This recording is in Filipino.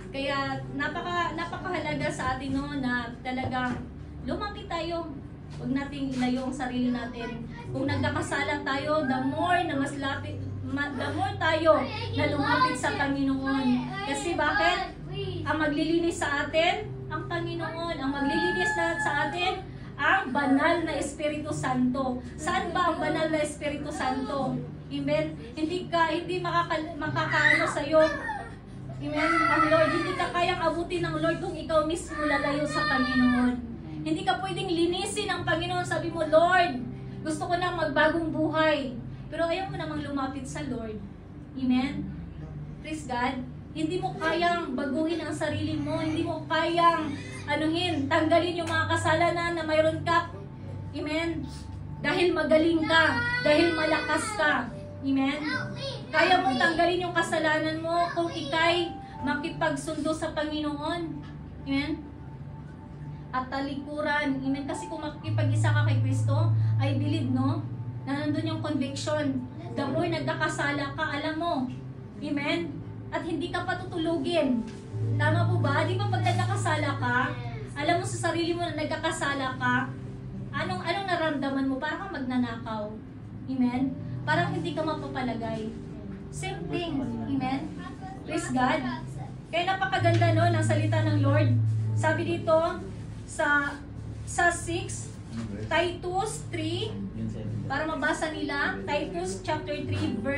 Kaya napakahalaga sa atin no, na talagang lumapit tayo. Huwag nating ilayo ang sarili natin. Kung nagkakasala tayo, the more tayo na lumapit sa Panginoon. Kasi bakit? Ang maglilinis sa atin, ang Panginoon. Ang maglilinis sa atin, ang banal na Espiritu Santo. Saan ba ang banal na Espiritu Santo? Amen? Hindi makakaano sa'yo. Amen? Ang Lord, hindi ka kayang abutin ng Lord kung ikaw mismo lalayo sa Panginoon. Hindi ka pwedeng linisin ng Panginoon. Sabi mo, Lord, gusto ko nang magbagong buhay. Pero ayaw mo namang lumapit sa Lord. Amen? Praise God. Hindi mo kayang baguhin ang sarili mo. Hindi mo kayang tanggalin yung mga kasalanan na mayroon ka. Amen? Dahil magaling ka. Dahil malakas ka. Amen? Kaya mo tanggalin yung kasalanan mo kung ikay makipagsundo sa Panginoon. Amen? At talikuran. Amen? Kasi kung makikipag-isa ka kay Kristo, I believe, no? Na nandun yung conviction. The more nagkakasala ka, alam mo. Amen? At hindi ka patutulugin. Tama po ba? Di ba pag nagkakasala ka, alam mo sa sarili mo na nagkakasala ka, anong naramdaman mo? Parang magnanakaw. Amen? Parang hindi ka mapapalagay. Same thing. Amen? Praise God. Kaya napakaganda no, ng salita ng Lord. Sabi dito, sa 6, Titus 3, para mabasa nila, Titus chapter 3, verse